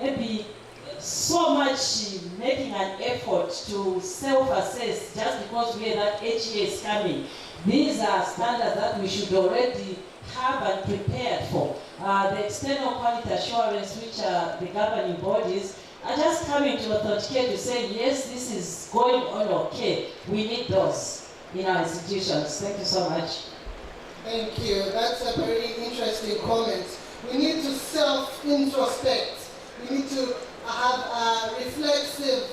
maybe so much making an effort to self-assess just because we are that HEA is coming. These are standards that we should already have and prepared for. The external quality assurance, which are the governing bodies, are just coming to authenticate to say, yes, this is going on okay. We need those in our institutions. Thank you so much. Thank you. That's a very interesting comment. We need to self-introspect. We need to have reflexive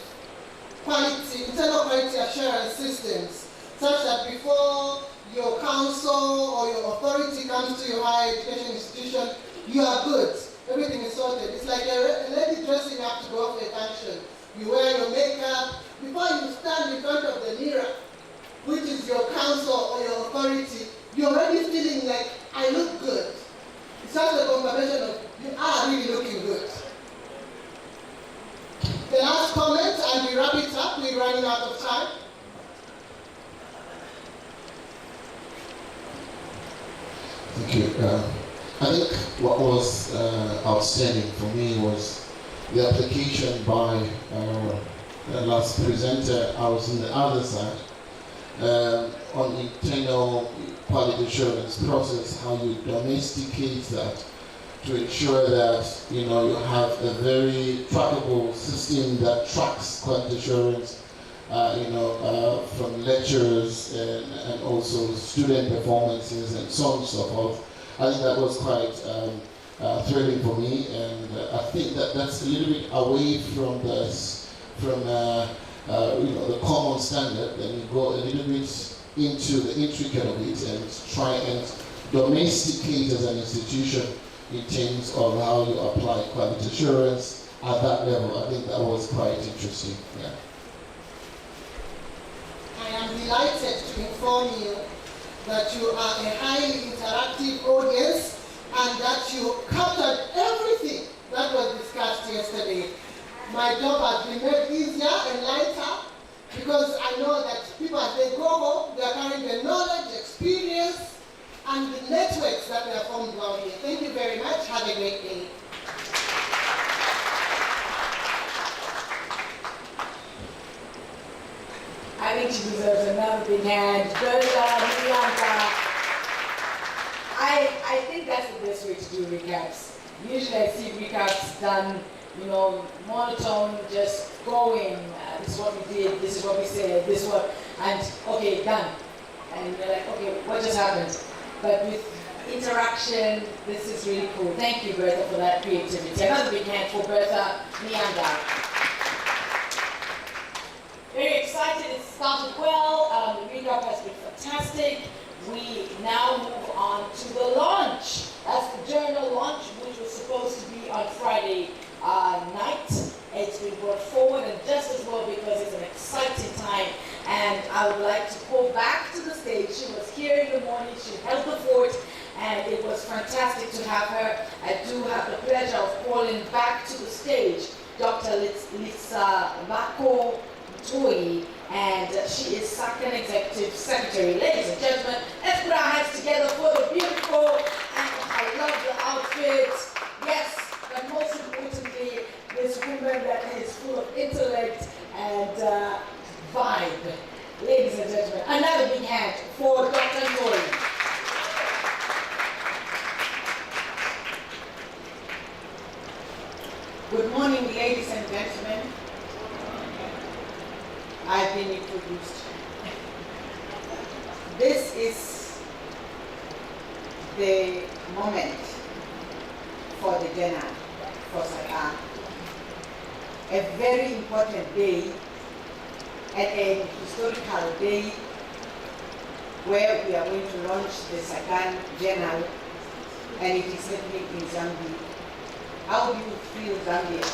quality, internal quality assurance systems, such that before your council or your authority comes to your higher education institution, you are good. Everything is sorted. It's like a lady dressing up to go for a function. You wear your makeup. Before you stand in front of the mirror, which is your council or your authority, you're already feeling like, I look good. It's just a confirmation of, you are really looking good. The last comment, and we wrap it up. We're running out of time. Thank you. I think what was outstanding for me was the application by the last presenter. I was on the other side on internal quality assurance process, how you domesticate that to ensure that you have a very trackable system that tracks quality assurance, from lecturers and also student performances and so on and so forth. I think that was quite thrilling for me, and I think that's a little bit away from the common standard, and you go a little bit into the intricate of it and try and domesticate as an institution in terms of how you apply quality assurance at that level. I think that was quite interesting. Yeah. I am delighted to inform you that you are a highly interactive audience and that you captured everything that was discussed yesterday. My job has been made easier and lighter because I know that people, as they go home, they are carrying the knowledge, experience, and the networks that they have formed around here. Thank you very much. Have a great day. I think she deserves another big hand. I think that's the best way to do recaps. Usually I see recaps done, monotone, just going, this is what we did, this is what we said, this is what, and okay, done. And you're like, okay, what just happened? But with interaction, this is really cool. Thank you, Bertha, for that creativity. Another big hand for Bertha Mianda. Very excited, it started well, the recap has been fantastic. We now move on to the launch. That's the journal launch, which was supposed to be on Friday night. It's been brought forward, and just as well because it's an exciting time. And I would like to call back to the stage. She was here in the morning, she held the fort, and it was fantastic to have her. I do have the pleasure of calling back to the stage Dr. Lisa Mako, and she is SAQAN Executive Secretary. Ladies and gentlemen, let's put our hands together for the beautiful, and I love the outfit. Yes, but most importantly, this woman that is full of intellect and vibe. Ladies and gentlemen, another big hand for Dr. Nori. Good morning, ladies and gentlemen. I've been introduced. This is the moment for the dinner for SAQAN. A very important day, and a historical day where we are going to launch the SAQAN Journal, and it is happening in Zambia. How do you feel, Zambia?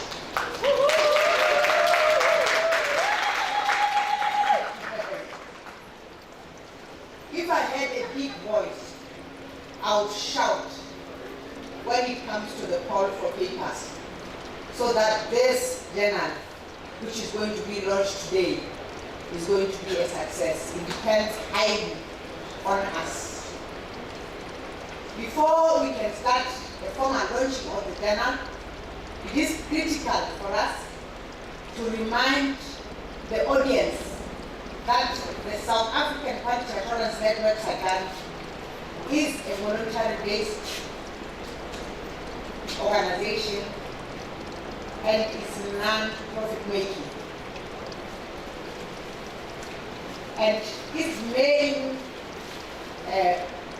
If I had a big voice, I would shout when it comes to the call for papers, so that this journal, which is going to be launched today, is going to be a success. It depends highly on us. Before we can start the formal launching of the journal, It is critical for us to remind the audience that the South African Quality Assurance Network, SAQAN, is a voluntary-based organization and is non-profit making. And its main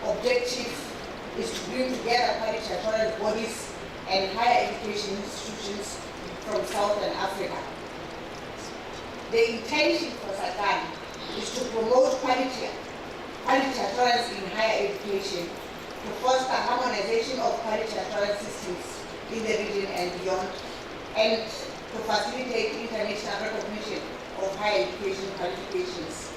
objective is to bring together quality assurance bodies and higher education institutions from Southern Africa. The intention for SAQAN is to promote quality assurance in higher education, to foster harmonization of quality assurance systems in the region and beyond, and to facilitate international recognition of higher education qualifications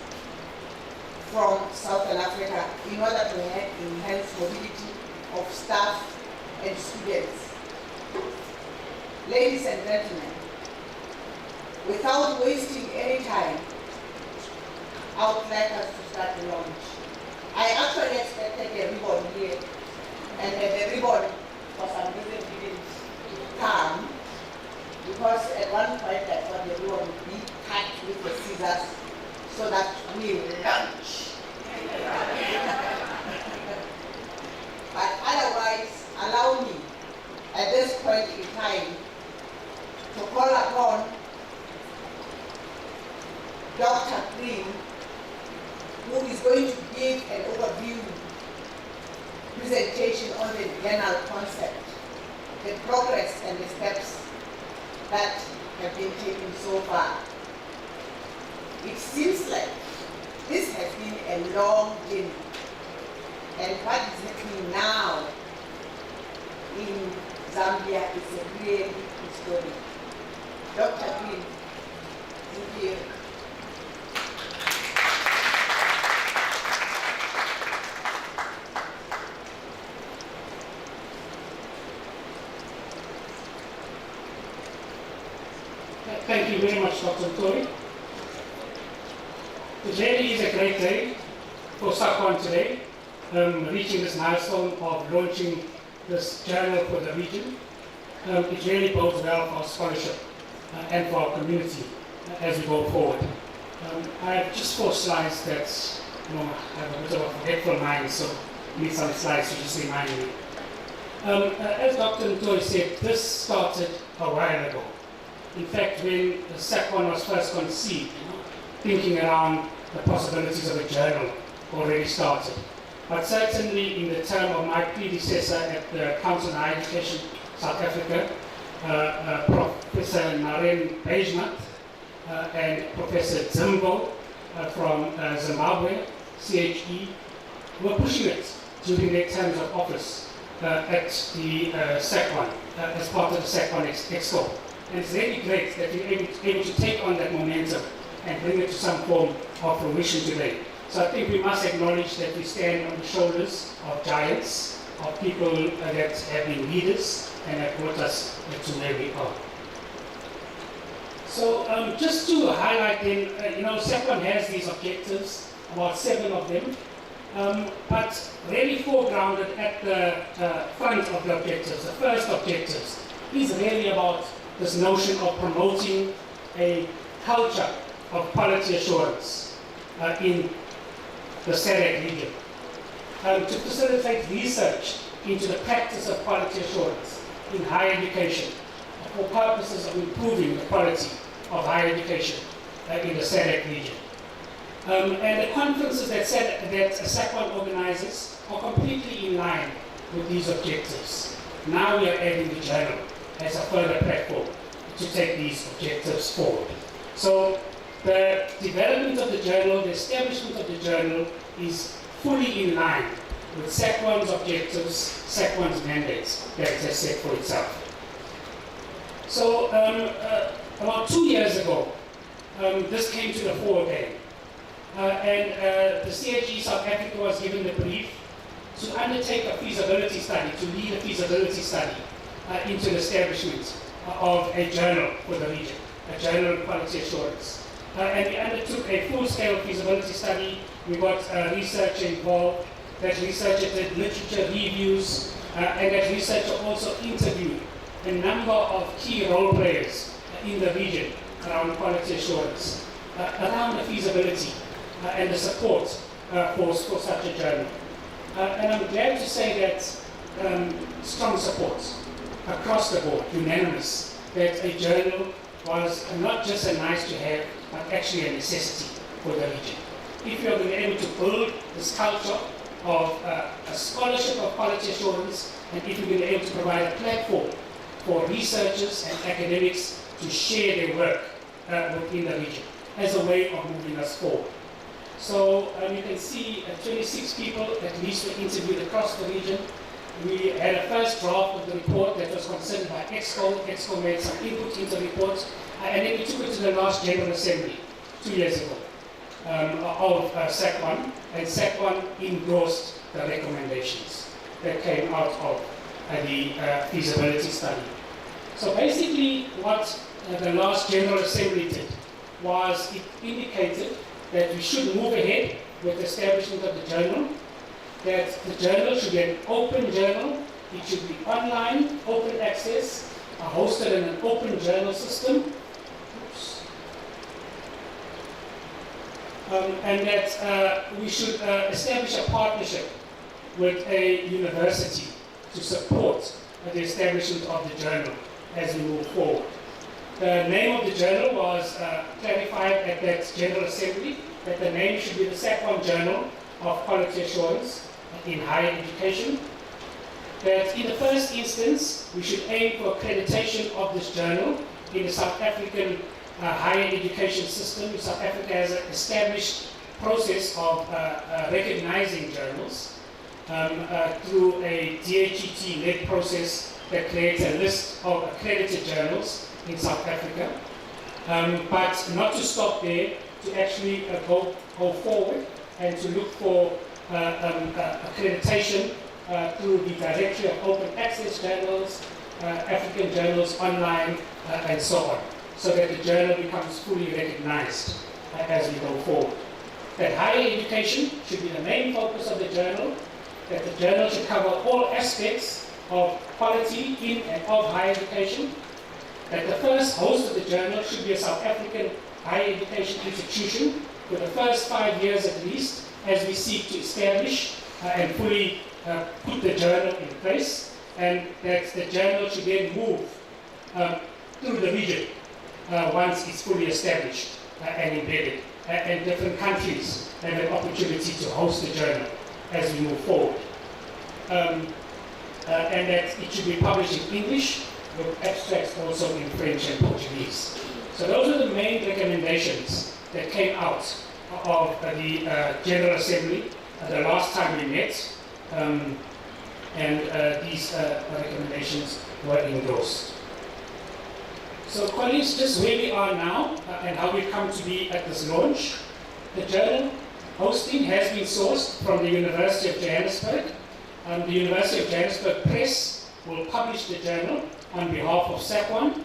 from Southern Africa in order to enhance mobility of staff and students. Ladies and gentlemen, without wasting any time, I would like us to start the launch. I actually expected a ribbon here, and the ribbon for some reason didn't come, because at one point I thought the ribbon would be cut with the scissors so that we launch. But otherwise, allow me at this point in time to call upon Dr. Green, who is going to give an overview presentation on the general concept, the progress and the steps that have been taken so far. It seems like this has been a long journey, and what is happening now in Zambia is a really good story. Dr. Green, thank you. Thank you very much, Dr. Tori. Today is a great day for SAQAN today, reaching this milestone of launching this journal for the region. It really bodes well for our scholarship and for our community as we go forward. I have just 4 slides that I have a bit of a forgetful mind, so I need some slides to just remind me. As Dr. Tori said, this started a while ago. In fact, when the SAQAN was first conceived, thinking around the possibilities of a journal already started. But certainly in the term of my predecessor at the Council on Higher Education, South Africa, Professor Naren Bejnath and Professor Zimbo from Zimbabwe, CHE, were pushing it during their terms of office at the SAQAN, as part of the SAQAN Expo. And it's really great that we're able to take on that momentum and bring it to some form of fruition today. So I think we must acknowledge that we stand on the shoulders of giants, of people that have been leaders and have brought us to where we are. So just to highlight them, SAQAN has these objectives, about 7 of them, but really foregrounded at the front of the objectives. The first objectives is really about this notion of promoting a culture of quality assurance in the SADC region, to facilitate research into the practice of quality assurance in higher education for purposes of improving the quality of higher education in the SADC region. And the conferences that SAQAN organizes are completely in line with these objectives. Now we are adding the journal as a further platform to take these objectives forward. So the development of the journal, the establishment of the journal is fully in line with SAQAN's objectives, SAQAN's mandates that it has set for itself. So about 2 years ago, this came to the fore again. And the CHE South Africa was given the brief to undertake a feasibility study, to lead a feasibility study into the establishment of a journal for the region, a journal of quality assurance. And we undertook a full-scale feasibility study. We got researcher involved. That researcher did literature reviews, and that researcher also interviewed a number of key role players in the region around quality assurance, around the feasibility and the support for such a journal. And I'm glad to say that strong support across the board, unanimous, that a journal was not just a nice to have, but actually a necessity for the region. If you're going to be able to build this culture of a scholarship of quality assurance, and if you're going to be able to provide a platform for researchers and academics to share their work within the region as a way of moving us forward. So you can see 26 people at least were interviewed across the region. We had a first draft of the report that was considered by EXCO. EXCO made some input into the report, and then we took it to the last General Assembly 2 years ago of SAQAN, and SAQAN endorsed the recommendations that came out of the feasibility study. So basically what the last General Assembly did was it indicated that we should move ahead with the establishment of the journal, that the journal should be an open journal, it should be online, open access, hosted in an open journal system, and that we should establish a partnership with a university to support the establishment of the journal as we move forward. The name of the journal was clarified at that General Assembly, that the name should be the SAQAN Journal of Quality Assurance in Higher Education. That in the first instance, we should aim for accreditation of this journal in the South African higher education system. South Africa has an established process of recognizing journals through a DHET-led process that creates a list of accredited journals in South Africa, but not to stop there, to actually go forward and to look for accreditation through the Directory of Open Access Journals, African Journals Online, and so on, so that the journal becomes fully recognized as we go forward. That higher education should be the main focus of the journal, that the journal should cover all aspects of quality in and of higher education, that the first host of the journal should be a South African higher education institution for the first 5 years at least, as we seek to establish and fully put the journal in place, and that the journal should then move through the region once it's fully established and embedded, and different countries have an opportunity to host the journal as we move forward. And that it should be published in English, with abstracts also in French and Portuguese. So those are the main recommendations that came out of the General Assembly the last time we met, and these recommendations were endorsed. So colleagues, just where we are now and how we've come to be at this launch. The journal hosting has been sourced from the University of Johannesburg. The University of Johannesburg Press will publish the journal on behalf of SAQAN.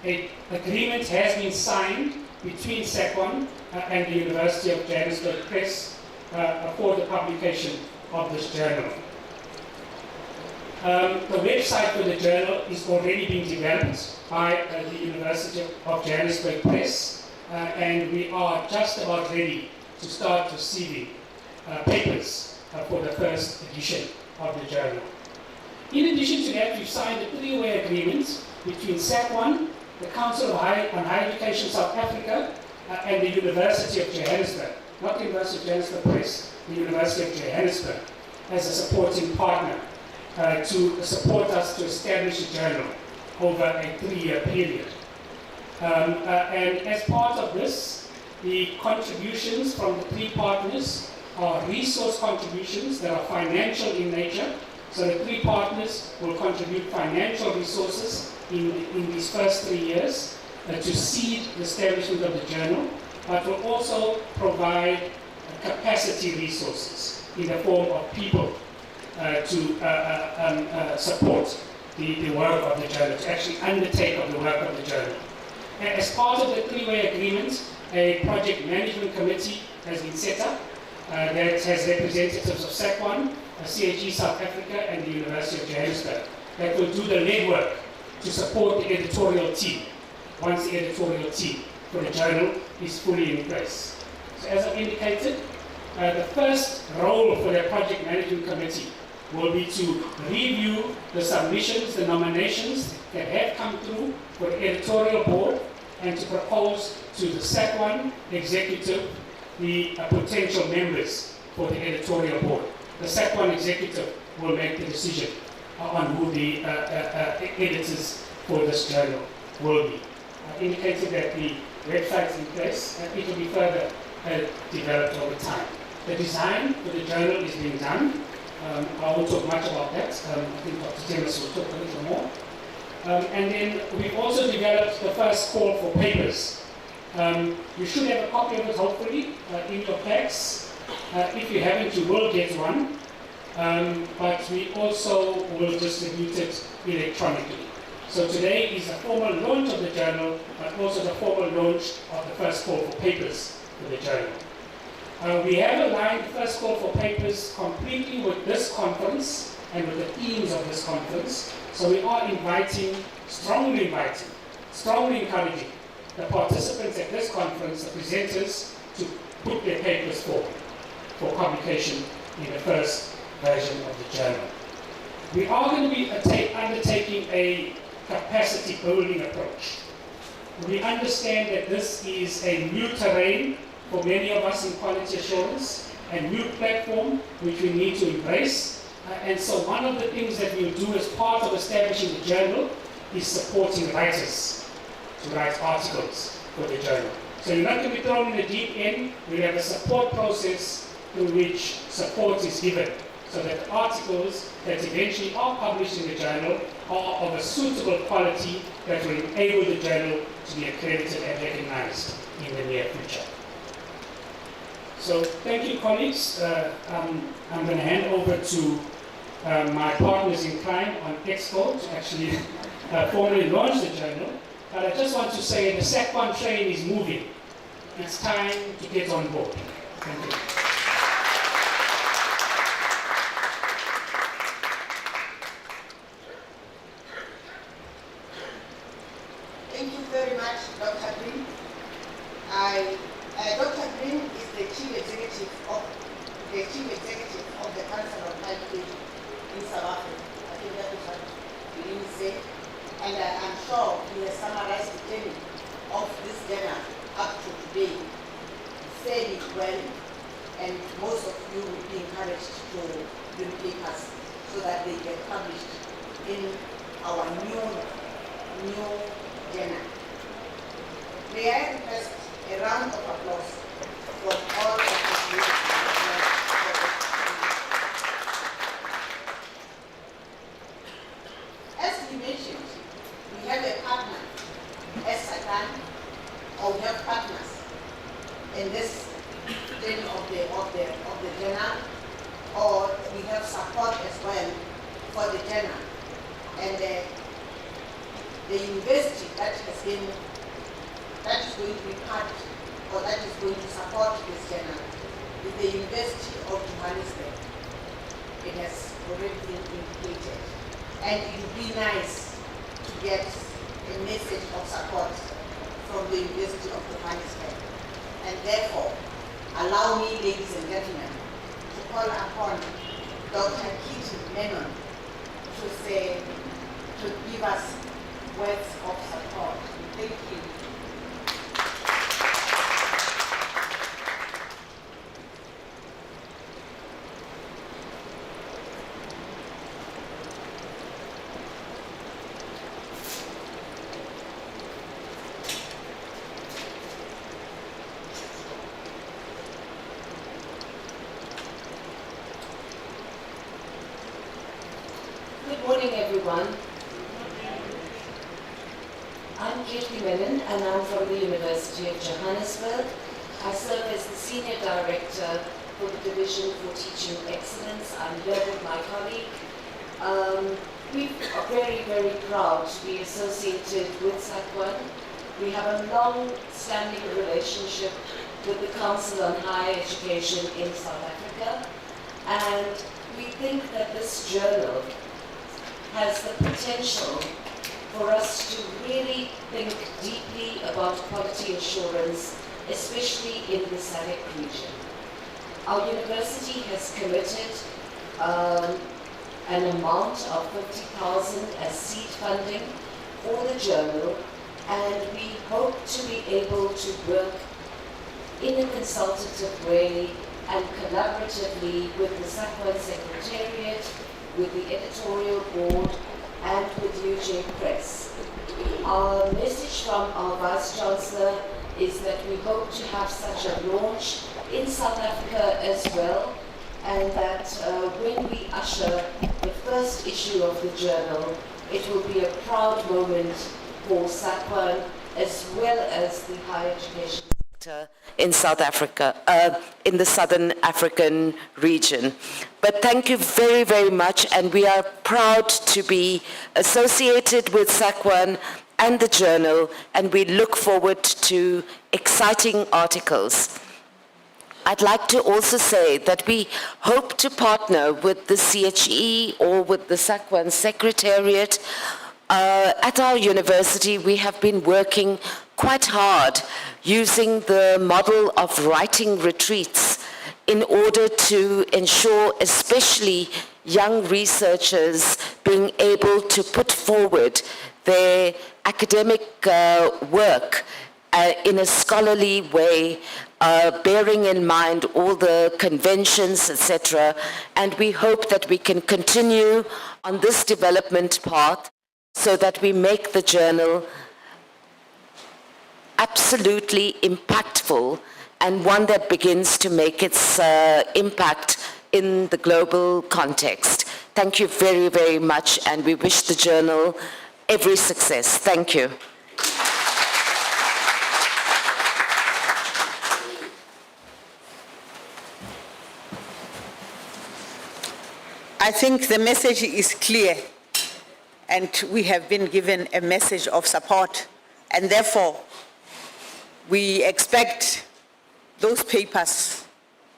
An agreement has been signed between SAQAN and the University of Johannesburg Press for the publication of this journal. The website for the journal is already being developed by the University of Johannesburg Press, and we are just about ready to start receiving papers for the first edition of the journal. In addition to that, we've signed a three-way agreement between SAQAN, the Council on Higher Education South Africa, and the University of Johannesburg, not the University of Johannesburg Press, the University of Johannesburg, as a supporting partner to support us to establish a journal over a 3-year period. And as part of this, the contributions from the three partners are resource contributions that are financial in nature. So the three partners will contribute financial resources in these first 3 years to seed the establishment of the journal, but will also provide capacity resources in the form of people to support the work of the journal, to actually undertake the work of the journal. As part of the three-way agreement, a project management committee has been set up that has representatives of SAQAN, CAG South Africa, and the University of Johannesburg that will do the legwork to support the editorial team, once the editorial team for the journal is fully in place. So as I indicated, the first role for the project management committee will be to review the submissions, the nominations that have come through for the editorial board, and to propose to the SAQAN executive the potential members for the editorial board. The SAQAN executive will make the decision on who the editors for this journal will be. I indicated that the website is in place and it will be further developed over time. The design for the journal is being done. I won't talk much about that. I think Dr. James will talk a little more. And then we've also developed the first call for papers. You should have a copy of it, hopefully, in your packs. If you haven't, you will get one. But we also will distribute it electronically. So today is a formal launch of the journal, but also the formal launch of the first call for papers for the journal. We have aligned the first call for papers completely with this conference and with the themes of this conference. So we are strongly encouraging the participants at this conference, the presenters, to put their papers forward for publication in the first version of the journal. We are going to be undertaking a capacity building approach. We understand that this is a new terrain for many of us in quality assurance, a new platform which we need to embrace. And so one of the things that we'll do as part of establishing the journal is supporting writers to write articles for the journal. So you're not going to be thrown in the deep end. We'll have a support process through which support is given so that the articles that eventually are published in the journal are of a suitable quality that will enable the journal to be accredited and recognized in the near future. So thank you, colleagues. I'm going to hand over to my partners in crime on Expo to actually formally launch the journal. But I just want to say the SAQAN train is moving. It's time to get on board. Thank you. Thank you very much, Dr. Green. Dr. Green is the chief executive of the Council of High Education in South Africa. I think that is what Green said. And I'm sure he has summarized the journey of this journal up to today fairly well. And most of you will be encouraged to bring papers so that they get published in our new journal. May I request a round of applause from all of the As we mentioned, we have a partner, SAQAN, or we have partners in this journey of the journal, or we have support as well for the journal. And the university that is going to be part, or that is going to support this journal, is the University of Johannesburg. It has already been indicated. And it would be nice to get a message of support from the University of Johannesburg. And therefore, allow me, ladies and gentlemen, to call upon Dr. Kitty Menon to give us words of support. Thank you. Good morning, everyone. I'm Kirti Menon, and I'm from the University of Johannesburg. I serve as the Senior Director for the Division for Teaching Excellence. I'm here with my colleague. We are very, very proud to be associated with SAQAN. We have a long-standing relationship with the Council on Higher Education in South Africa, and we think that this journal has the potential for us to really think deeply about quality assurance, especially in the SADC region. Our university has committed an amount of 50,000 as seed funding for the journal, and we hope to be able to work in a consultative way and collaboratively with the SAQAN Secretariat, with the editorial board, and with UJ Press. Our message from our Vice Chancellor is that we hope to have such a launch in South Africa as well, and that when we usher the first issue of the journal, it will be a proud moment for SAQAN as well as the higher education sector in South Africa, in the Southern African region. But thank you very, very much, and we are proud to be associated with SAQAN and the journal, and we look forward to exciting articles. I'd like to also say that we hope to partner with the CHE or with the SAQAN Secretariat. At our university, we have been working quite hard using the model of writing retreats in order to ensure especially young researchers being able to put forward their academic work in a scholarly way, bearing in mind all the conventions, etc. And we hope that we can continue on this development path so that we make the journal absolutely impactful and one that begins to make its impact in the global context. Thank you very, very much, and we wish the journal every success. Thank you. I think the message is clear, and we have been given a message of support, and therefore we expect those papers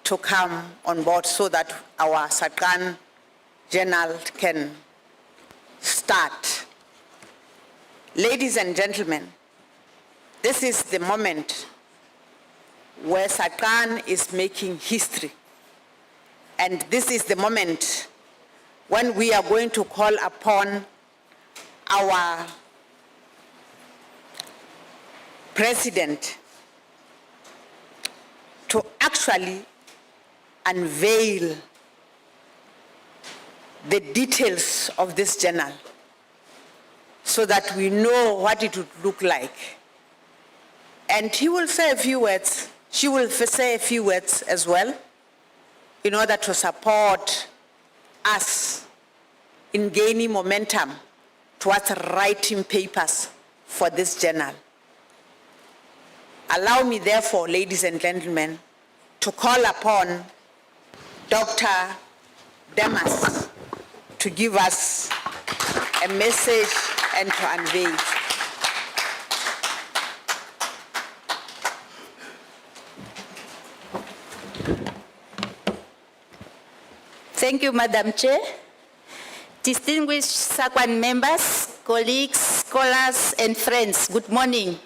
to come on board so that our SAQAN journal can start. Ladies and gentlemen, this is the moment where SAQAN is making history, and this is the moment when we are going to call upon our president to actually unveil the details of this journal so that we know what it would look like. And he will say a few words, she will say a few words as well in order to support us in gaining momentum towards writing papers for this journal. Allow me, therefore, ladies and gentlemen, to call upon Dr. Demas to give us a message and to unveil. Thank you, Madam Chair. Distinguished SAQAN members, colleagues, scholars, and friends, good morning.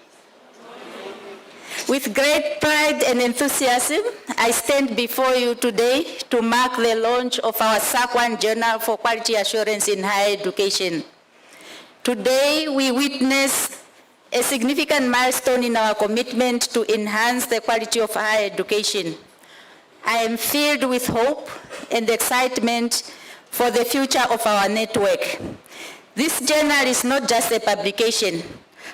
With great pride and enthusiasm, I stand before you today to mark the launch of our SAQAN Journal for Quality Assurance in Higher Education. Today, we witness a significant milestone in our commitment to enhance the quality of higher education. I am filled with hope and excitement for the future of our network. This journal is not just a publication,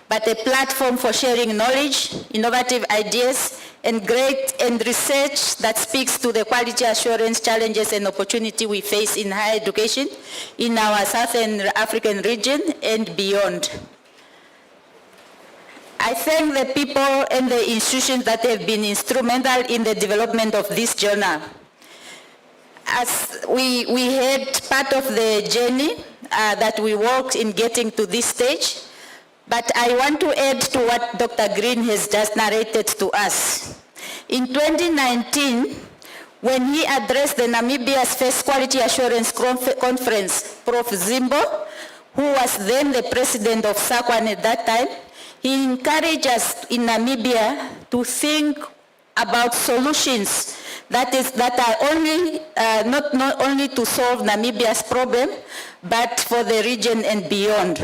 but a platform for sharing knowledge, innovative ideas, and research that speaks to the quality assurance challenges and opportunity we face in higher education in our Southern African region and beyond. I thank the people and the institutions that have been instrumental in the development of this journal. As we had part of the journey that we walked in getting to this stage, but I want to add to what Dr. Green has just narrated to us. In 2019, when he addressed the Namibia's first Quality Assurance Conference, Prof. Zimbo, who was then the president of SAQAN at that time, he encouraged us in Namibia to think about solutions that are only not only to solve Namibia's problem, but for the region and beyond.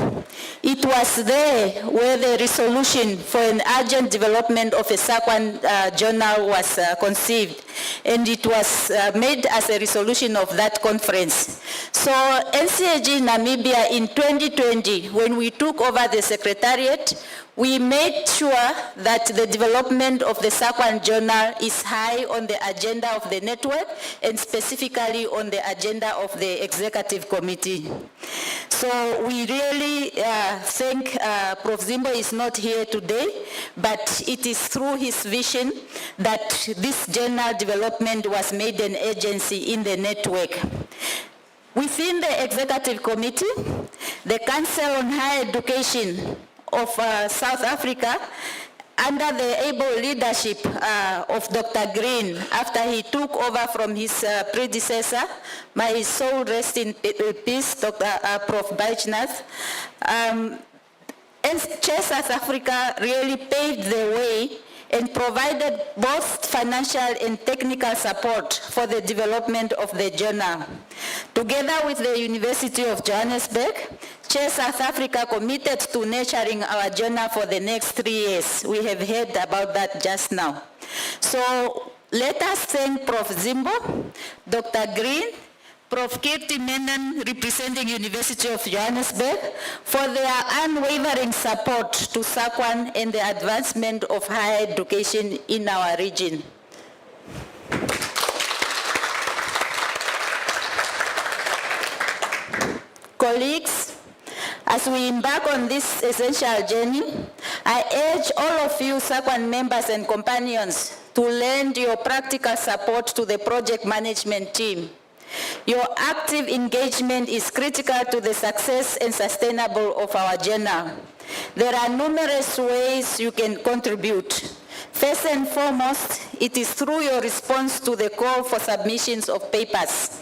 It was there where the resolution for an urgent development of a SAQAN journal was conceived, and it was made as a resolution of that conference. So NCAG Namibia in 2020, when we took over the secretariat, we made sure that the development of the SAQAN journal is high on the agenda of the network and specifically on the agenda of the executive committee. So we really think Prof. Zimbo is not here today, but it is through his vision that this journal development was made an agency in the network. Within the executive committee, the Council on Higher Education of South Africa, under the able leadership of Dr. Green, after he took over from his predecessor, my soul rest in peace, Dr. Prof. Bajnath, Chair South Africa really paved the way and provided both financial and technical support for the development of the journal. Together with the University of Johannesburg, Chair South Africa committed to nurturing our journal for the next 3 years. We have heard about that just now. So let us thank Prof. Zimbo, Dr. Green, Prof. Kirti Menon, representing University of Johannesburg, for their unwavering support to SAQAN and the advancement of higher education in our region. Colleagues, as we embark on this essential journey, I urge all of you SAQAN members and companions to lend your practical support to the project management team. Your active engagement is critical to the success and sustainable of our journal. There are numerous ways you can contribute. First and foremost, it is through your response to the call for submissions of papers.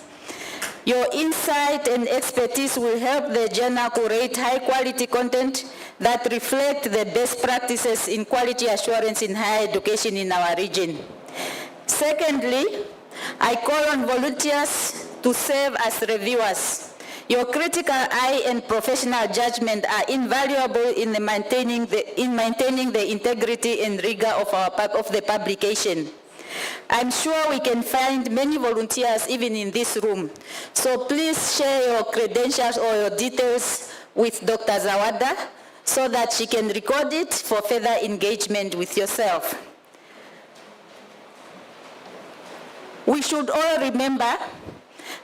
Your insight and expertise will help the journal curate high-quality content that reflect the best practices in quality assurance in higher education in our region. Secondly, I call on volunteers to serve as reviewers. Your critical eye and professional judgment are invaluable in maintaining the integrity and rigor of the publication. I'm sure we can find many volunteers even in this room. So please share your credentials or your details with Dr. Zawada so that she can record it for further engagement with yourself. We should all remember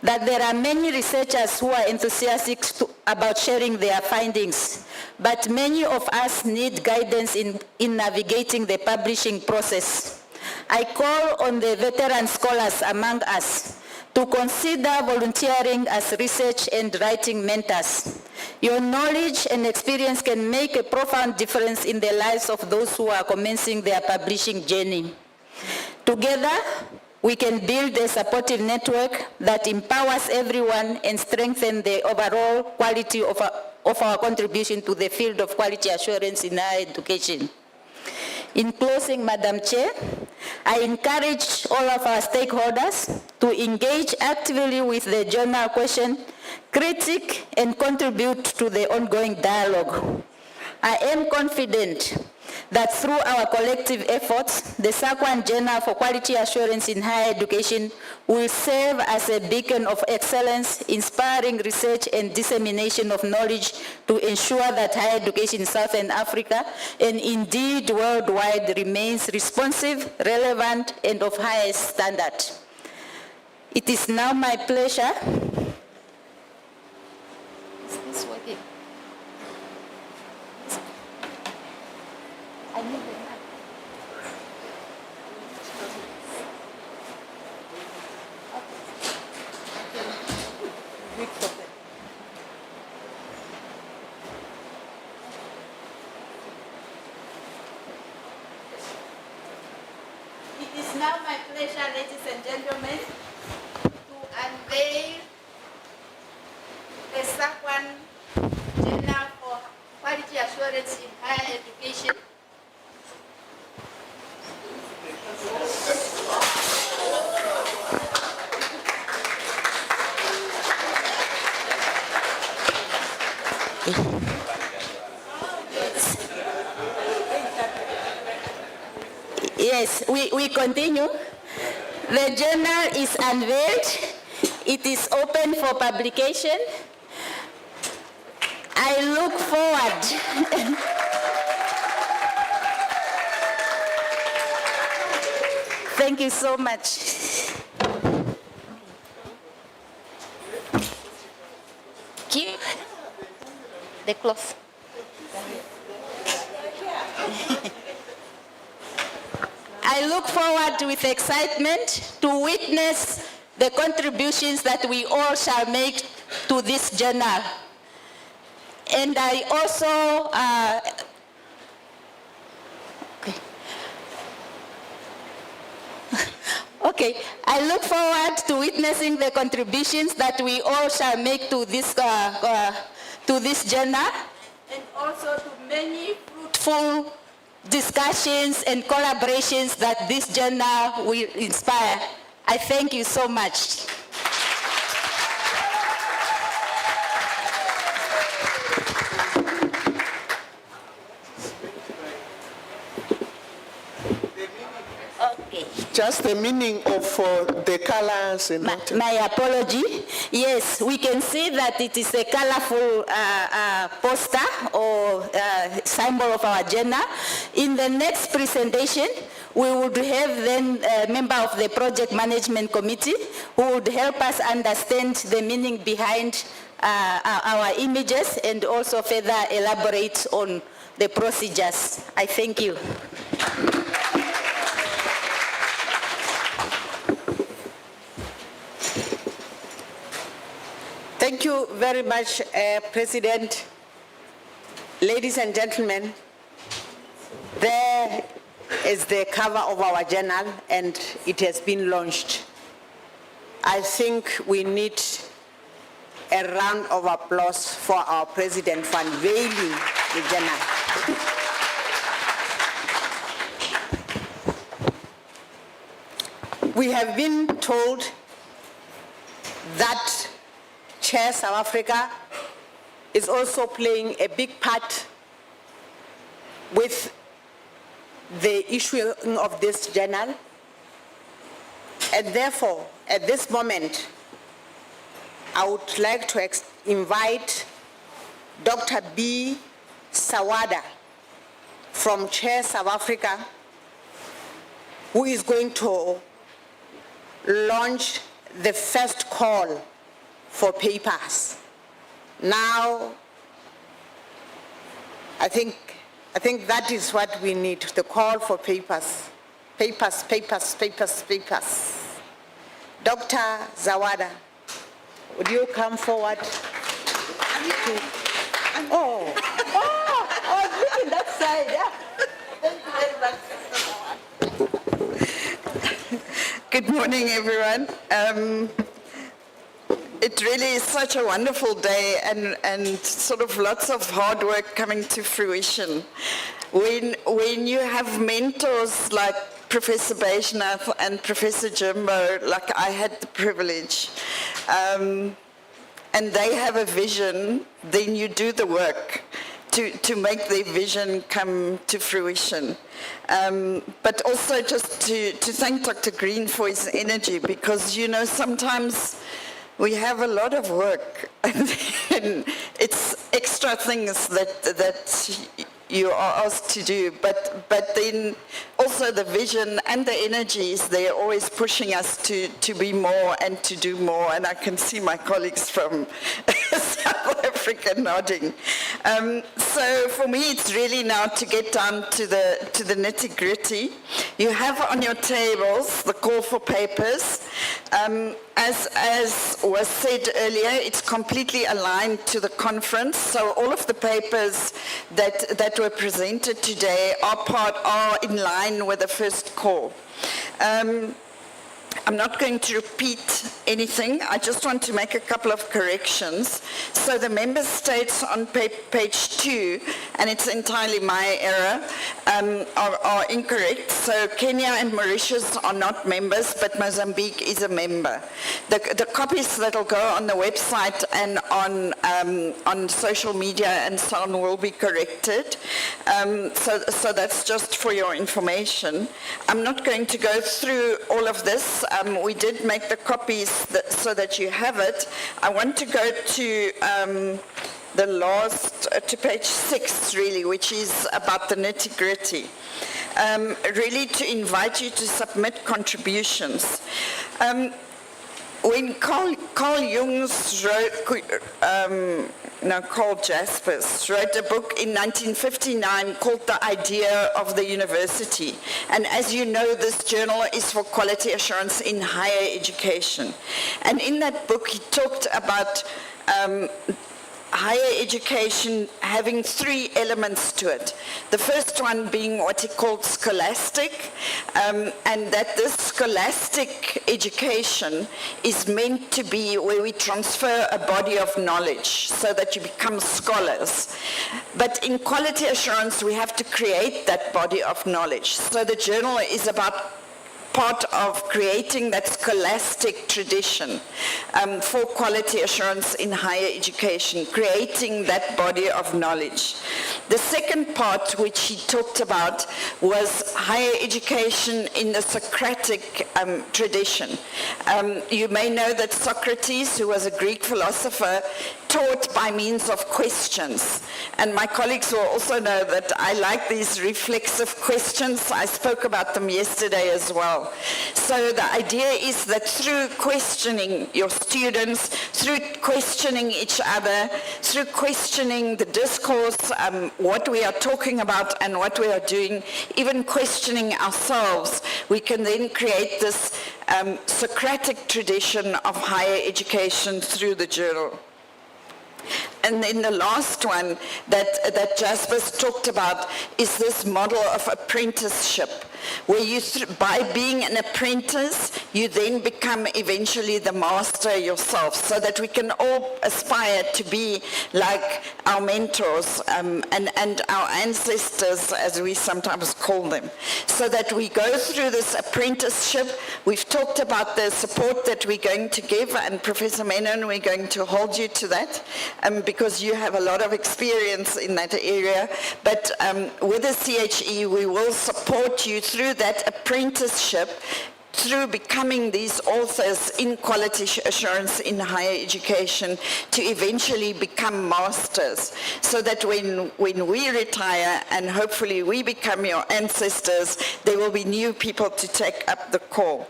that there are many researchers who are enthusiastic about sharing their findings, but many of us need guidance in navigating the publishing process. I call on the veteran scholars among us to consider volunteering as research and writing mentors. Your knowledge and experience can make a profound difference in the lives of those who are commencing their publishing journey. Together, we can build a supportive network that empowers everyone and strengthens the overall quality of our contribution to the field of quality assurance in higher education. In closing, Madam Chair, I encourage all of our stakeholders to engage actively with the journal question, critique, and contribute to the ongoing dialogue. I am confident that through our collective efforts, the SAQAN Journal for Quality Assurance in Higher Education will serve as a beacon of excellence, inspiring research and dissemination of knowledge to ensure that higher education in Southern Africa and indeed worldwide remains responsive, relevant, and of highest standard. It is now my pleasure. Is this working? I need the map. It is now my pleasure, ladies and gentlemen, to unveil the SAQAN Assurance in Higher Education. Yes, we continue. The journal is unveiled. It is open for publication. I look forward. Thank you so much. Keep the cloth. I look forward with excitement to witness the contributions that we all shall make to this journal. And I also, okay, I look forward to witnessing the contributions that we all shall make to this journal, and also to many fruitful discussions and collaborations that this journal will inspire. I thank you so much. Okay. Just the meaning of the colors and my apology. Yes, we can see that it is a colorful poster or symbol of our journal. In the next presentation, we would have then a member of the project management committee who would help us understand the meaning behind our images and also further elaborate on the procedures. I thank you. Thank you very much, President. Ladies and gentlemen, there is the cover of our journal and it has been launched. I think we need a round of applause for our President for unveiling the journal. We have been told that Chair South Africa is also playing a big part with the issuing of this journal, and therefore at this moment I would like to invite Dr. B. Sawada from Chair South Africa, who is going to launch the first call for papers. Now, I think that is what we need, the call for papers. Papers, papers, papers, papers. Dr. Zawada, would you come forward? Oh, look at that side. Yeah. Thank you very much. Good morning, everyone. It really is such a wonderful day and sort of lots of hard work coming to fruition. When you have mentors like Professor Bejnath and Professor Jimbo, like I had the privilege, and they have a vision, then you do the work to make their vision come to fruition. But also just to thank Dr. Green for his energy, because, you know, sometimes we have a lot of work and it's extra things that you are asked to do, but then also the vision and the energy is there, always pushing us to be more and to do more, and I can see my colleagues from South Africa nodding. So for me it's really now to get down to the nitty-gritty. You have on your tables the call for papers. As was said earlier, it's completely aligned to the conference, so all of the papers that were presented today are in line with the first call. I'm not going to repeat anything. I just want to make a couple of corrections. So the member states on page 2, and it's entirely my error, are incorrect. So Kenya and Mauritius are not members, but Mozambique is a member. The copies that will go on the website and on social media and so on will be corrected. So that's just for your information. I'm not going to go through all of this. We did make the copies so that you have it. I want to go to the last, to page 6 really, which is about the nitty-gritty. Really to invite you to submit contributions. When Carl Jung's Carl Jaspers wrote a book in 1959 called The Idea of the University. And as you know, this journal is for quality assurance in higher education. And in that book, he talked about higher education having 3 elements to it. The first one being what he called scholastic, and that this scholastic education is meant to be where we transfer a body of knowledge so that you become scholars. But in quality assurance, we have to create that body of knowledge. So the journal is about part of creating that scholastic tradition for quality assurance in higher education, creating that body of knowledge. The second part, which he talked about, was higher education in the Socratic tradition. You may know that Socrates, who was a Greek philosopher, taught by means of questions. And my colleagues will also know that I like these reflexive questions. I spoke about them yesterday as well. So the idea is that through questioning your students, through questioning each other, through questioning the discourse, what we are talking about and what we are doing, even questioning ourselves, we can then create this Socratic tradition of higher education through the journal. And then the last one that Jaspers talked about is this model of apprenticeship, where you, by being an apprentice, you then become eventually the master yourself, so that we can all aspire to be like our mentors and our ancestors, as we sometimes call them, so that we go through this apprenticeship. We've talked about the support that we're going to give, and Professor Menon, we're going to hold you to that, because you have a lot of experience in that area. But with the CHE, we will support you through that apprenticeship, through becoming these authors in quality assurance in higher education, to eventually become masters, so that when we retire and hopefully we become your ancestors, there will be new people to take up the call.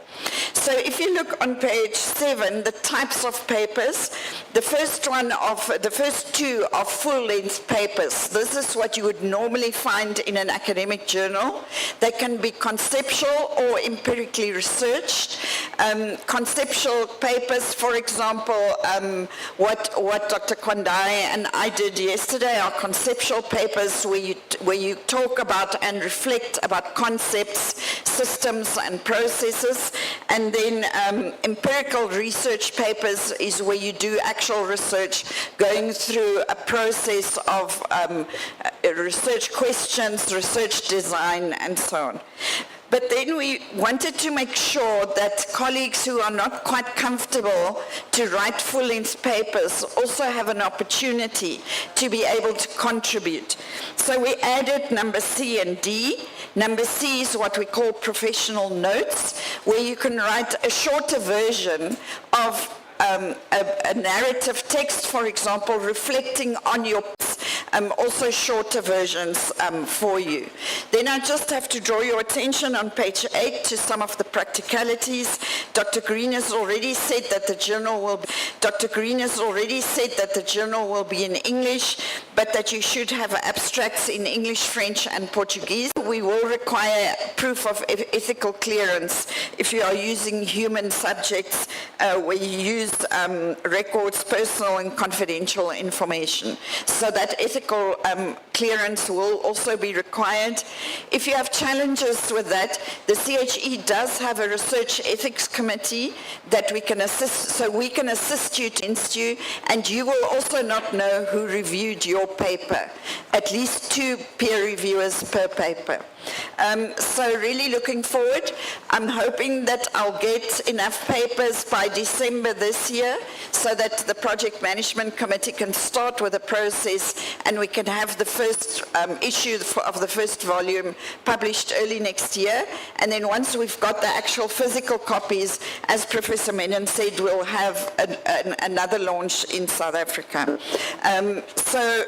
So if you look on page 7, the types of papers, the first two are full-length papers. This is what you would normally find in an academic journal. They can be conceptual or empirically researched. Conceptual papers, for example, what Dr. Kwandai and I did yesterday are conceptual papers where you talk about and reflect about concepts, systems and processes. And then empirical research papers is where you do actual research, going through a process of research questions, research design, and so on. But then we wanted to make sure that colleagues who are not quite comfortable to write full-length papers also have an opportunity to be able to contribute. So we added number C and D. Number C is what we call professional notes, where you can write a shorter version of a narrative text, for example, reflecting on your also shorter versions for you. Then I just have to draw your attention on page 8 to some of the practicalities. Dr. Green has already said that the journal will be in English. but that you should have abstracts in English, French and Portuguese. We will require proof of ethical clearance if you are using human subjects where you use records, personal and confidential information. So that ethical clearance will also be required. If you have challenges with that, the CHE does have a research ethics committee that we can assist, so we can assist you against you, and you will also not know who reviewed your paper. At least 2 peer reviewers per paper. So really looking forward. I'm hoping that I'll get enough papers by December this year so that the project management committee can start with the process and we can have the first issue of the first volume published early next year. And then once we've got the actual physical copies, as Professor Menon said, we'll have another launch in South Africa. So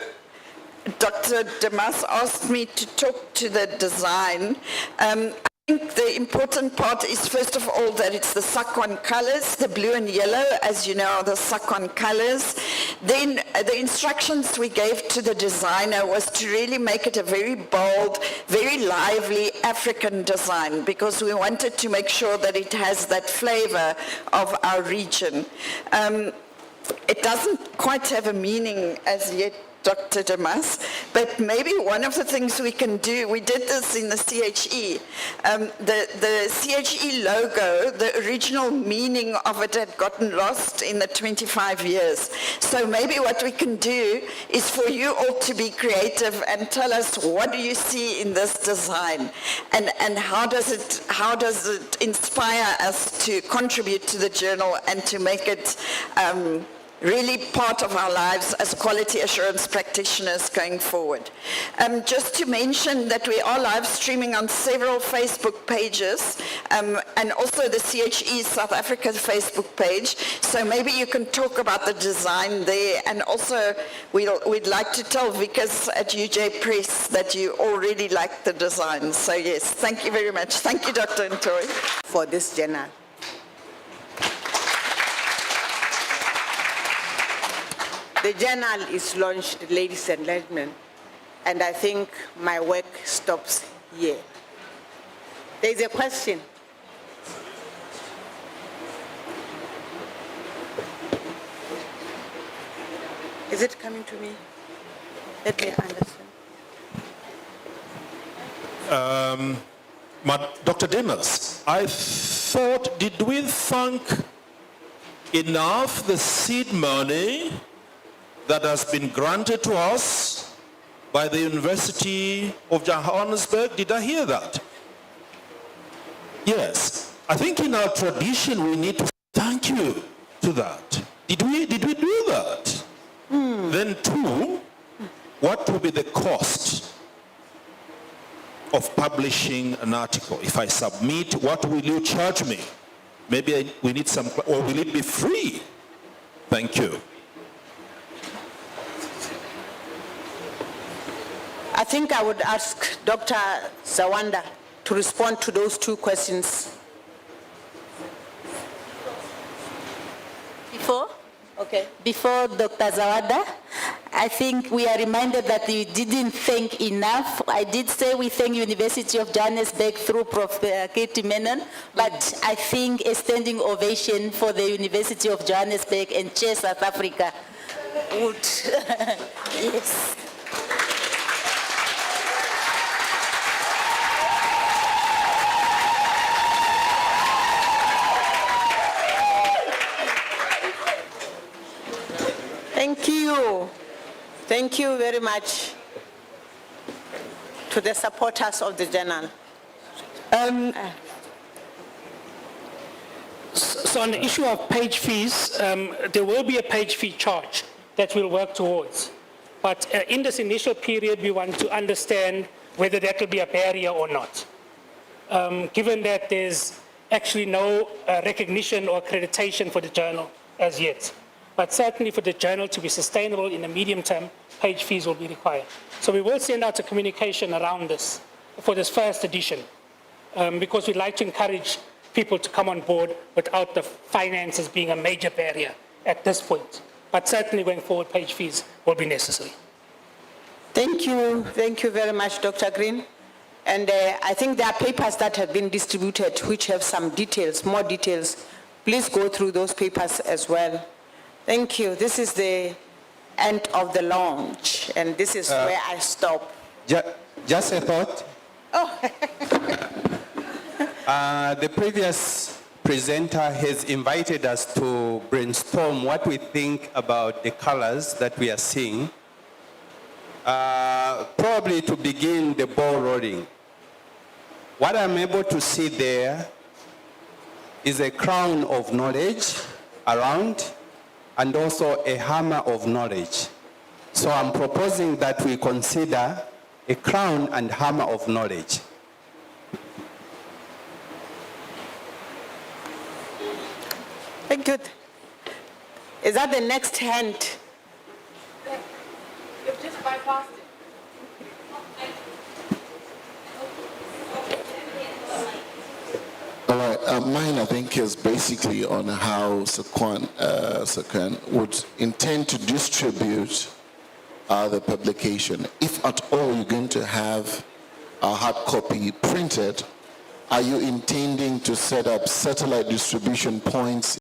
Dr. Demas asked me to talk to the design. I think the important part is, first of all, that it's the SAQAN colors, the blue and yellow, as you know, are the SAQAN colors. Then the instructions we gave to the designer was to really make it a very bold, very lively African design, because we wanted to make sure that it has that flavor of our region. It doesn't quite have a meaning as yet, Dr. Demas, but maybe one of the things we can do, we did this in the CHE, the CHE logo, the original meaning of it had gotten lost in the 25 years. So maybe what we can do is for you all to be creative and tell us, what do you see in this design, and how does it inspire us to contribute to the journal and to make it really part of our lives as quality assurance practitioners going forward. Just to mention that we are live streaming on several Facebook pages, and also the CHE South Africa Facebook page, so maybe you can talk about the design there, and also we'd like to tell Vickers at UJ Press that you already like the design. So yes, thank you very much. Thank you, Dr. Ntoy. For this journal. The journal is launched, ladies and gentlemen, and I think my work stops here. There is a question. Is it coming to me? Let me understand. Dr. Demas, I thought, did we thank enough the seed money that has been granted to us by the University of Johannesburg? Did I hear that? Yes. I think in our tradition we need to thank you to that. Did we do that? Then 2, what will be the cost of publishing an article? If I submit, what will you charge me? Maybe we need some, or will it be free? Thank you. I think I would ask Dr. Zawanda to respond to those 2 questions. Before Dr. Zawada, I think we are reminded that we didn't thank enough. I did say we thank University of Johannesburg through Prof. Katie Menon, but I think a standing ovation for the University of Johannesburg and Chair South Africa would, yes. Thank you. Thank you very much to the supporters of the journal. So on the issue of page fees, there will be a page fee charge that we'll work towards. But in this initial period, we want to understand whether that will be a barrier or not. Given that there's actually no recognition or accreditation for the journal as yet. But certainly for the journal to be sustainable in the medium term, page fees will be required. So we will send out a communication around this for this first edition, because we'd like to encourage people to come on board without the finances being a major barrier at this point. But certainly going forward, page fees will be necessary. Thank you very much, Dr. Green. And I think there are papers that have been distributed which have some details, more details. Please go through those papers as well. Thank you. This is the end of the launch, and this is where I stop. Just a thought. Oh. The previous presenter has invited us to brainstorm what we think about the colors that we are seeing. Probably to begin the ball rolling. What I'm able to see there is a crown of knowledge around and also a hammer of knowledge. So I'm proposing that we consider a crown and hammer of knowledge. Very good. Is that the next hand? You've just bypassed it. All right, mine I think is basically on how SAQAN would intend to distribute the publication. If at all you're going to have a hard copy printed, are you intending to set up satellite distribution points